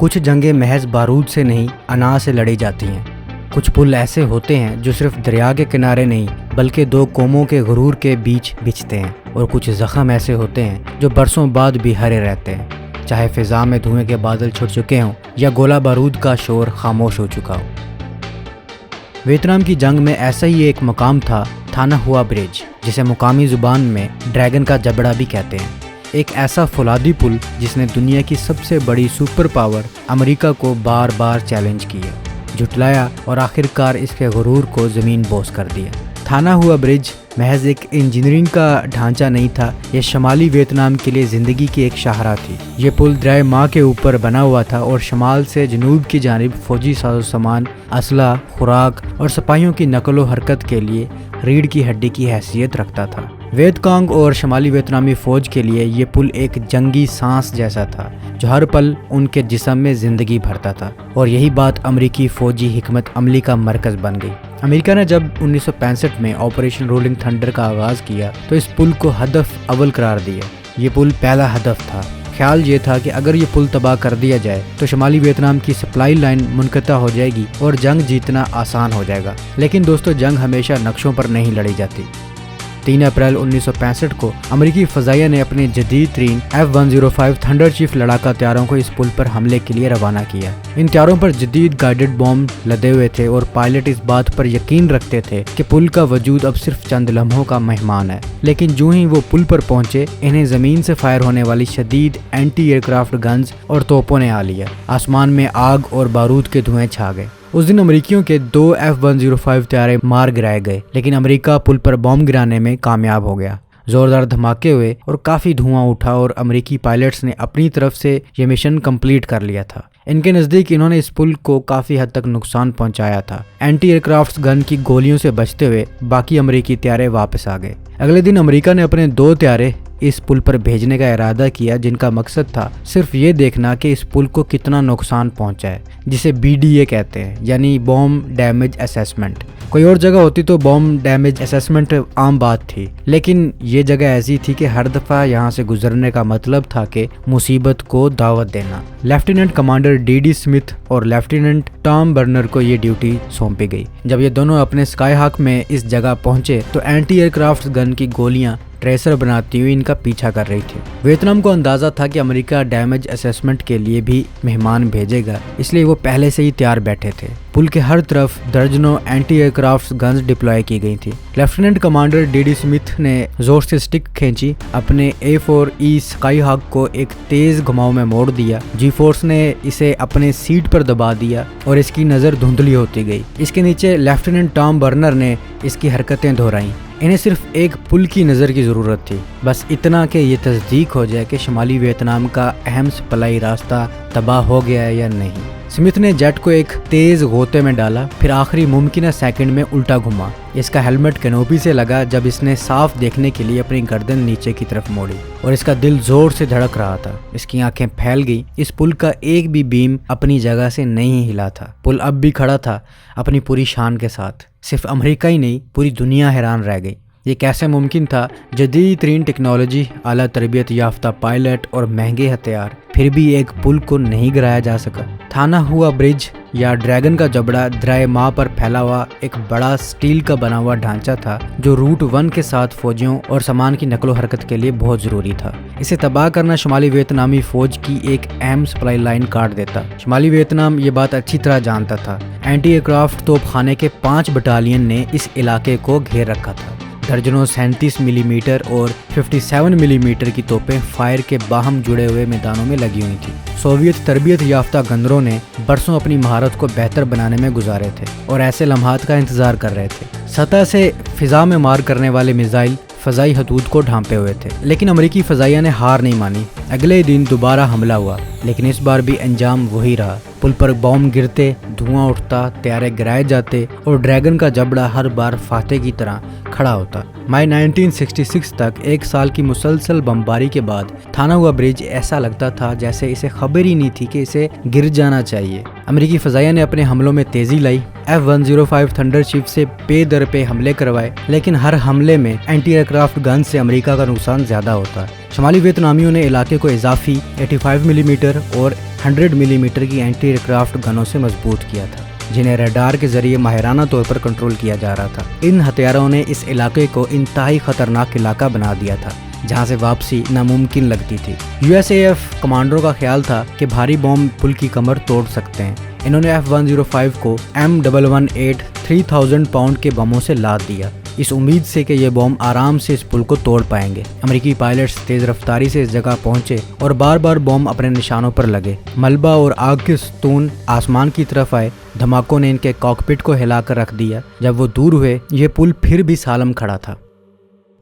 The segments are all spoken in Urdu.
کچھ جنگیں محض بارود سے نہیں انا سے لڑی جاتی ہیں۔ کچھ پل ایسے ہوتے ہیں جو صرف دریا کے کنارے نہیں بلکہ دو قوموں کے غرور کے بیچ بچھتے ہیں، اور کچھ زخم ایسے ہوتے ہیں جو برسوں بعد بھی ہرے رہتے ہیں، چاہے فضا میں دھوئیں کے بادل چھٹ چکے ہوں یا گولہ بارود کا شور خاموش ہو چکا ہو۔ ویتنام کی جنگ میں ایسا ہی ایک مقام تھا تھانا ہوا برج، جسے مقامی زبان میں ڈریگن کا جبڑا بھی کہتے ہیں۔ ایک ایسا فولادی پل جس نے دنیا کی سب سے بڑی سپر پاور امریکہ کو بار بار چیلنج کیا، جھٹلایا اور آخرکار اس کے غرور کو زمین بوس کر دیا۔ تھانا ہوا برج محض ایک انجینئرنگ کا ڈھانچہ نہیں تھا، یہ شمالی ویتنام کے لیے زندگی کی ایک شاہراہ تھی۔ یہ پل دریائے ماہ کے اوپر بنا ہوا تھا اور شمال سے جنوب کی جانب فوجی ساز و سامان، اسلحہ، خوراک اور سپاہیوں کی نقل و حرکت کے لیے ریڑھ کی ہڈی کی حیثیت رکھتا تھا۔ ویت کانگ اور شمالی ویتنامی فوج کے لیے یہ پل ایک جنگی سانس جیسا تھا جو ہر پل ان کے جسم میں زندگی بھرتا تھا، اور یہی بات امریکی فوجی حکمت عملی کا مرکز بن گئی۔ امریکہ نے جب 1965 میں آپریشن رولنگ تھنڈر کا آغاز کیا تو اس پل کو ہدف اول قرار دیا۔ یہ پل پہلا ہدف تھا۔ خیال یہ تھا کہ اگر یہ پل تباہ کر دیا جائے تو شمالی ویتنام کی سپلائی لائن منقطع ہو جائے گی اور جنگ جیتنا آسان ہو جائے گا۔ لیکن دوستو، جنگ ہمیشہ نقشوں پر نہیں لڑی جاتی۔ 3 اپریل 1965 کو امریکی فضائیہ نے اپنے جدید ترین F-105 تھنڈر چیف لڑاکا طیاروں کو اس پل پر حملے کے لیے روانہ کیا۔ ان طیاروں پر جدید گائیڈڈ بوم لدے ہوئے تھے اور پائلٹ اس بات پر یقین رکھتے تھے کہ پل کا وجود اب صرف چند لمحوں کا مہمان ہے۔ لیکن جو ہی وہ پل پر پہنچے، انہیں زمین سے فائر ہونے والی شدید اینٹی ایئر کرافٹ گنز اور توپوں نے آ لیا۔ آسمان میں آگ اور بارود کے دھوئیں چھا گئے۔ اس دن امریکیوں کے 2 F-105 طیارے مار گرائے گئے، لیکن امریکہ پل پر بم گرانے میں کامیاب ہو گیا۔ زوردار دھماکے ہوئے اور کافی دھواں اٹھا اور امریکی پائلٹس نے اپنی طرف سے یہ مشن کمپلیٹ کر لیا تھا۔ ان کے نزدیک انہوں نے اس پل کو کافی حد تک نقصان پہنچایا تھا۔ اینٹی ایئر کرافٹ گن کی گولیوں سے بچتے ہوئے باقی امریکی طیارے واپس آ گئے۔ اگلے دن امریکہ نے اپنے 2 طیارے اس پل پر بھیجنے کا ارادہ کیا، جن کا مقصد تھا صرف یہ دیکھنا کہ اس پل کو کتنا نقصان پہنچا ہے، جسے BDA کہتے ہیں، یعنی بوم ڈیمیج اسیسمنٹ۔ کوئی اور جگہ ہوتی تو بوم ڈیمیج اسیسمنٹ عام بات تھی، لیکن یہ جگہ ایسی تھی کہ ہر دفعہ یہاں سے گزرنے کا مطلب تھا کہ مصیبت کو دعوت دینا۔ Lieutenant commander D.D. اسمتھ اور لیفٹیننٹ ٹام برنر کو یہ ڈیوٹی سونپی گئی۔ جب یہ دونوں اپنے اسکائی ہاک میں اس جگہ پہنچے تو اینٹی ایئر کرافٹ گن کی گولیاں ٹریسر بناتی ہوئی ان کا پیچھا کر رہی تھی۔ ویتنام کو اندازہ تھا کہ امریکہ ڈیمیج اسیسمنٹ کے لیے بھی مہمان بھیجے گا، اس لیے وہ پہلے سے ہی تیار بیٹھے تھے۔ پل کے ہر طرف درجنوں anti aircraft guns deploy کی گئی تھی۔ Lieutenant commander D.D. اسمتھ نے زور سے سٹک کھینچی، اپنے A4E اسکائی ہاک کو ایک تیز گھماؤ میں موڑ دیا۔ جی فورس نے اسے اپنے سیٹ پر دبا دیا اور اس کی نظر دھندلی ہوتی گئی۔ اس کے نیچے لیفٹیننٹ ٹام برنر نے اس کی حرکتیں دہرائیں۔ انہیں صرف ایک پل کی نظر کی ضرورت تھی، بس اتنا کہ یہ تصدیق ہو جائے کہ شمالی ویتنام کا اہم سپلائی راستہ تباہ ہو گیا ہے یا نہیں۔ اسمتھ نے جیٹ کو ایک تیز غوطے میں ڈالا، پھر آخری ممکنہ سیکنڈ میں الٹا گھما۔ اس کا ہیلمٹ کینوپی سے لگا جب اس نے صاف دیکھنے کے لیے اپنی گردن نیچے کی طرف موڑی، اور اس کا دل زور سے دھڑک رہا تھا۔ اس کی آنکھیں پھیل گئی۔ اس پل کا ایک بھی بیم اپنی جگہ سے نہیں ہلا تھا۔ پل اب بھی کھڑا تھا اپنی پوری شان کے ساتھ۔ صرف امریکہ ہی نہیں، پوری دنیا حیران رہ گئی۔ یہ کیسے ممکن تھا؟ جدید ترین ٹیکنالوجی، اعلیٰ تربیت یافتہ پائلٹ اور مہنگے ہتھیار، پھر بھی ایک پل کو نہیں گرایا جا سکا۔ تھانا ہوا برج یا ڈریگن کا جبڑا دریائے ماہ پر پھیلا ہوا ایک بڑا سٹیل کا بنا ہوا ڈھانچہ تھا جو روٹ 1 کے ساتھ فوجیوں اور سامان کی نقل و حرکت کے لیے بہت ضروری تھا۔ اسے تباہ کرنا شمالی ویتنامی فوج کی ایک اہم سپلائی لائن کاٹ دیتا۔ شمالی ویتنام یہ بات اچھی طرح جانتا تھا۔ اینٹی ایئر کرافٹ توپ خانے کے 5 بٹالین نے اس علاقے کو گھیر رکھا تھا۔ درجنوں 37 ملی میٹر اور 57 ملی میٹر کی توپیں فائر کے باہم جڑے ہوئے میدانوں میں لگی ہوئی تھیں۔ سوویت تربیت یافتہ گنروں نے برسوں اپنی مہارت کو بہتر بنانے میں گزارے تھے اور ایسے لمحات کا انتظار کر رہے تھے۔ سطح سے فضا میں مار کرنے والے میزائل فضائی حدود کو ڈھانپے ہوئے تھے، لیکن امریکی فضائیہ نے ہار نہیں مانی۔ اگلے دن دوبارہ حملہ ہوا، لیکن اس بار بھی انجام وہی رہا۔ پل پر بم گرتے، دھواں اٹھتا، طیارے گرائے جاتے اور ڈریگن کا جبڑا ہر بار فاتح کی طرح کھڑا ہوتا۔ مئی 1966 تک 1 سال کی مسلسل بمباری کے بعد تھانا ہوا برج ایسا لگتا تھا جیسے اسے خبر ہی نہیں تھی کہ اسے گر جانا چاہیے۔ امریکی فضائیہ نے اپنے حملوں میں تیزی لائی، F-105 تھنڈر چیف سے پے در پہ حملے کروائے، لیکن ہر حملے میں اینٹی ایئر کرافٹ گن سے امریکہ کا نقصان زیادہ ہوتا۔ شمالی ویتنامیوں نے علاقے کو اضافی 85 ملی میٹر اور 100 ملی میٹر کی اینٹی ایئر کرافٹ گنوں سے مضبوط کیا تھا، جنہیں ریڈار کے ذریعے ماہرانہ طور پر کنٹرول کیا جا رہا تھا۔ ان ہتھیاروں نے اس علاقے کو انتہائی خطرناک علاقہ بنا دیا تھا، جہاں سے واپسی ناممکن لگتی تھی۔ USAF کمانڈروں کا خیال تھا کہ بھاری بم پل کی کمر توڑ سکتے ہیں۔ انہوں نے F-105 کو M118 3000 پاؤنڈ کے بموں سے لاد دیا، اس امید سے کہ یہ بم آرام سے اس پل کو توڑ پائیں گے۔ امریکی پائلٹس تیز رفتاری سے اس جگہ پہنچے اور بار بار بم اپنے نشانوں پر لگے۔ ملبہ اور آگ کے ستون آسمان کی طرف آئے، دھماکوں نے ان کے کاکپٹ کو ہلا کر رکھ دیا۔ جب وہ دور ہوئے، یہ پل پھر بھی سالم کھڑا تھا۔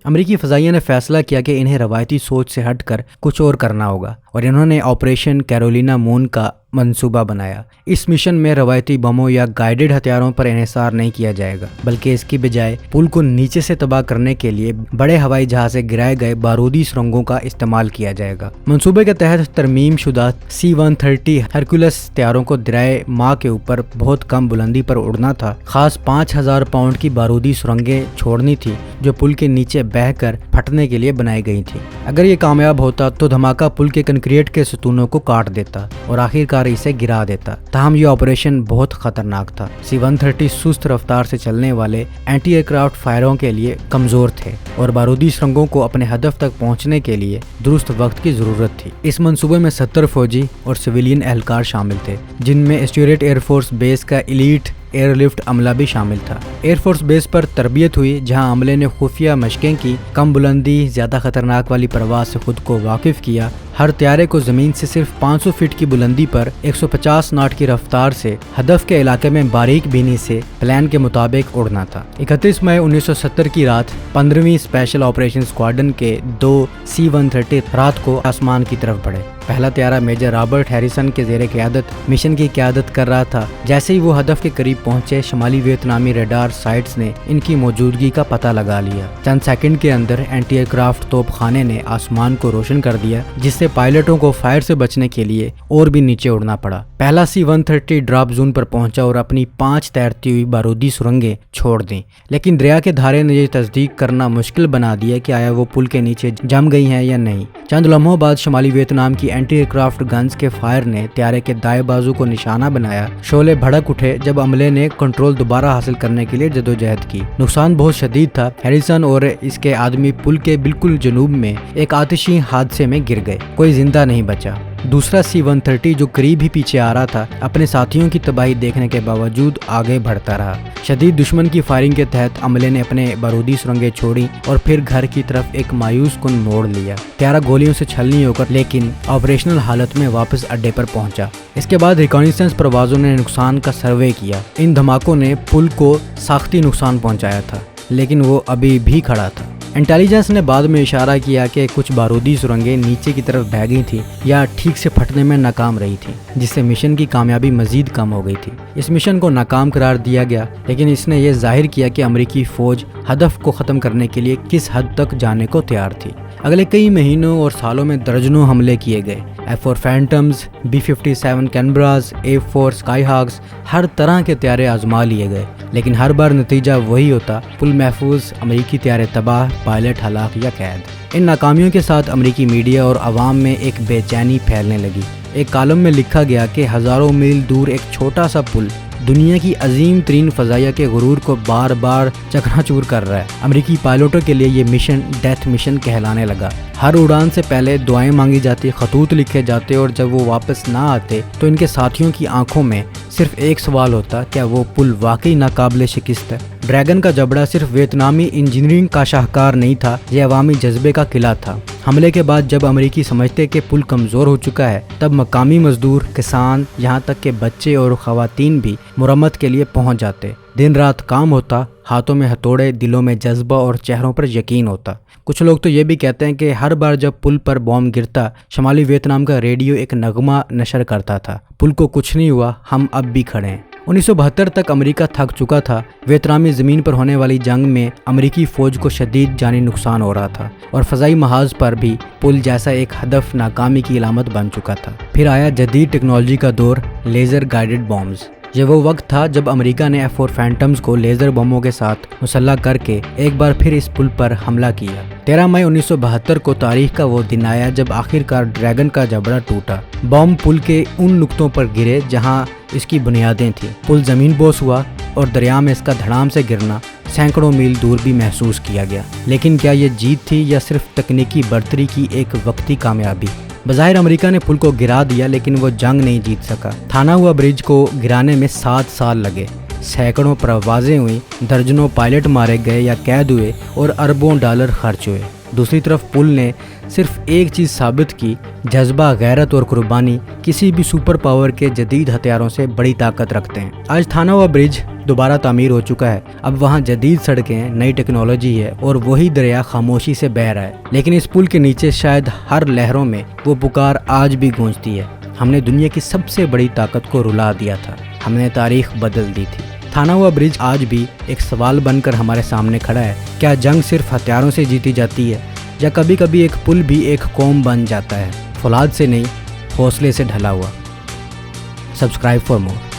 امریکی فضائیہ نے فیصلہ کیا کہ انہیں روایتی سوچ سے ہٹ کر کچھ اور کرنا ہوگا، اور انہوں نے آپریشن کیرولینا مون کا منصوبہ بنایا۔ اس مشن میں روایتی بموں یا گائیڈڈ ہتھیاروں پر انحصار نہیں کیا جائے گا، بلکہ اس کی بجائے پل کو نیچے سے تباہ کرنے کے لیے بڑے ہوائی جہاز سے گرائے گئے بارودی سرنگوں کا استعمال کیا جائے گا۔ منصوبے کے تحت ترمیم شدہ C-130 ہرکولس طیاروں کو دریائے ماہ کے اوپر بہت کم بلندی پر اڑنا تھا۔ خاص 5000 پاؤنڈ کی بارودی سرنگیں چھوڑنی تھی جو پل کے نیچے بہہ کر پھٹنے کے لیے بنائی گئی تھی۔ اگر یہ کامیاب ہوتا تو دھماکہ پل کے کنکریٹ کے ستونوں کو کاٹ دیتا اور آخرکار اسے گرا دیتا۔ تاہم یہ آپریشن بہت خطرناک تھا۔ C-130 سست رفتار سے چلنے والے اینٹی ایئر کرافٹ فائروں کے لیے کمزور تھے اور بارودی سرنگوں کو اپنے ہدف تک پہنچنے کے لیے درست وقت کی ضرورت تھی۔ اس منصوبے میں 70 فوجی اور سویلین اہلکار شامل تھے، جن میں اسٹیوریٹ ایئر فورس بیس کا ایلیٹ ایئر لفٹ عملہ بھی شامل تھا۔ ایئر فورس بیس پر تربیت ہوئی، جہاں عملے نے خفیہ مشقیں کی، کم بلندی زیادہ خطرناک والی پرواز سے خود کو واقف کیا۔ ہر طیارے کو زمین سے صرف 500 فٹ کی بلندی پر 150 ناٹ کی رفتار سے ہدف کے علاقے میں باریک بینی سے پلان کے مطابق اڑنا تھا۔ 31 مئی 1970 کی رات 15ویں اسپیشل آپریشن اسکواڈرن کے 2 C-130 رات کو آسمان کی طرف بڑھے۔ پہلا طیارہ میجر رابرٹ ہیریسن کے زیر قیادت مشن کی قیادت کر رہا تھا۔ جیسے ہی وہ ہدف کے قریب پہنچے، شمالی ویتنامی ریڈار سائٹس نے ان کی موجودگی کا پتہ لگا لیا۔ چند سیکنڈ کے اندر اینٹی ایئر کرافٹ توپ خانے نے آسمان کو روشن کر دیا، جس سے پائلٹوں کو فائر سے بچنے کے لیے اور بھی نیچے اڑنا پڑا۔ پہلا C-130 ڈراپ زون پر پہنچا اور اپنی 5 تیرتی ہوئی بارودی سرنگیں چھوڑ دیں، لیکن دریا کے دھارے نے یہ تصدیق کرنا مشکل بنا دیا کہ آیا وہ پل کے نیچے جم گئی ہیں یا نہیں۔ چند لمحوں بعد شمالی ویتنام کی اینٹی ایئر کرافٹ گنز کے فائر نے طیارے کے دائیں بازو کو نشانہ بنایا۔ شعلے بھڑک اٹھے جب عملے نے کنٹرول دوبارہ حاصل کرنے کے لیے جدوجہد کی۔ نقصان بہت شدید تھا۔ ہیریسن اور اس کے آدمی پل کے بالکل جنوب میں ایک آتشی حادثے میں گر گئے، کوئی زندہ نہیں بچا۔ دوسرا C-130 جو قریب ہی پیچھے آ رہا تھا، اپنے ساتھیوں کی تباہی دیکھنے کے باوجود آگے بڑھتا رہا۔ شدید دشمن کی فائرنگ کے تحت عملے نے اپنے بارودی سرنگیں چھوڑی اور پھر گھر کی طرف ایک مایوس کن موڑ لیا۔ طیارہ گولیوں سے چھلنی ہو کر لیکن آپریشنل حالت میں واپس اڈے پر پہنچا۔ اس کے بعد ریکانیسنس پروازوں نے نقصان کا سروے کیا۔ ان دھماکوں نے پل کو ساختی نقصان پہنچایا تھا، لیکن وہ ابھی بھی کھڑا تھا۔ انٹیلیجنس نے بعد میں اشارہ کیا کہ کچھ بارودی سرنگیں نیچے کی طرف بہہ گئی تھیں یا ٹھیک سے پھٹنے میں ناکام رہی تھیں، جس سے مشن کی کامیابی مزید کم ہو گئی تھی۔ اس مشن کو ناکام قرار دیا گیا، لیکن اس نے یہ ظاہر کیا کہ امریکی فوج ہدف کو ختم کرنے کے لیے کس حد تک جانے کو تیار تھی۔ اگلے کئی مہینوں اور سالوں میں درجنوں حملے کیے گئے۔ F-4 فینٹمز، B-57 کینبراز، A-4 اسکائی ہاکس، ہر طرح کے طیارے آزما لیے گئے، لیکن ہر بار نتیجہ وہی ہوتا: پل محفوظ، امریکی طیارے تباہ، پائلٹ ہلاک یا قید۔ ان ناکامیوں کے ساتھ امریکی میڈیا اور عوام میں ایک بے چینی پھیلنے لگی۔ ایک کالم میں لکھا گیا کہ ہزاروں میل دور ایک چھوٹا سا پل دنیا کی عظیم ترین فضائیہ کے غرور کو بار بار چکنا چور کر رہا ہے۔ امریکی پائلٹوں کے لیے یہ مشن ڈیتھ مشن کہلانے لگا۔ ہر اڑان سے پہلے دعائیں مانگی جاتی، خطوط لکھے جاتے، اور جب وہ واپس نہ آتے تو ان کے ساتھیوں کی آنکھوں میں صرف ایک سوال ہوتا: کیا وہ پل واقعی ناقابل شکست ہے؟ ڈریگن کا جبڑا صرف ویتنامی انجینئرنگ کا شاہکار نہیں تھا، یہ عوامی جذبے کا قلعہ تھا۔ حملے کے بعد جب امریکی سمجھتے کہ پل کمزور ہو چکا ہے، تب مقامی مزدور، کسان، یہاں تک کہ بچے اور خواتین بھی مرمت کے لیے پہنچ جاتے۔ دن رات کام ہوتا، ہاتھوں میں ہتھوڑے، دلوں میں جذبہ اور چہروں پر یقین ہوتا۔ کچھ لوگ تو یہ بھی کہتے ہیں کہ ہر بار جب پل پر بم گرتا، شمالی ویتنام کا ریڈیو ایک نغمہ نشر کرتا تھا: پل کو کچھ نہیں ہوا، ہم اب بھی کھڑے ہیں۔ 1972 تک امریکہ تھک چکا تھا۔ ویتنامی زمین پر ہونے والی جنگ میں امریکی فوج کو شدید جانی نقصان ہو رہا تھا، اور فضائی محاذ پر بھی پل جیسا ایک ہدف ناکامی کی علامت بن چکا تھا۔ پھر آیا جدید ٹیکنالوجی کا دور، لیزر گائیڈڈ بمز۔ یہ وہ وقت تھا جب امریکہ نے F-4 فینٹمز کو لیزر بموں کے ساتھ مسلح کر کے ایک بار پھر اس پل پر حملہ کیا۔ 13 مئی 1972 کو تاریخ کا وہ دن آیا جب آخرکار ڈریگن کا جبڑا ٹوٹا۔ بم پل کے ان نقطوں پر گرے جہاں اس کی بنیادیں تھیں۔ پل زمین بوس ہوا اور دریا میں اس کا دھڑام سے گرنا سینکڑوں میل دور بھی محسوس کیا گیا۔ لیکن کیا یہ جیت تھی یا صرف تکنیکی برتری کی ایک وقتی کامیابی؟ بظاہر امریکہ نے پل کو گرا دیا لیکن وہ جنگ نہیں جیت سکا۔ تھانا ہوا برج کو گرانے میں 7 سال لگے، سینکڑوں پروازیں ہوئیں، درجنوں پائلٹ مارے گئے یا قید ہوئے اور اربوں ڈالر خرچ ہوئے۔ دوسری طرف پل نے صرف ایک چیز ثابت کی، جذبہ، غیرت اور قربانی کسی بھی سپر پاور کے جدید ہتھیاروں سے بڑی طاقت رکھتے ہیں۔ آج تھانا ہوا برج دوبارہ تعمیر ہو چکا ہے، اب وہاں جدید سڑکیں، نئی ٹیکنالوجی ہے اور وہی دریا خاموشی سے بہہ رہا ہے۔ لیکن اس پل کے نیچے شاید ہر لہروں میں وہ پکار آج بھی گونجتی ہے، ہم نے دنیا کی سب سے بڑی طاقت کو رلا دیا تھا، ہم نے تاریخ بدل دی تھی۔ تھانا ہوا برج آج بھی ایک سوال بن کر ہمارے سامنے کھڑا ہے، کیا جنگ صرف ہتھیاروں سے جیتی جاتی ہے یا کبھی کبھی ایک پل بھی ایک قوم بن جاتا ہے، فولاد سے نہیں، حوصلے سے ڈھلا ہوا۔ Subscribe for more.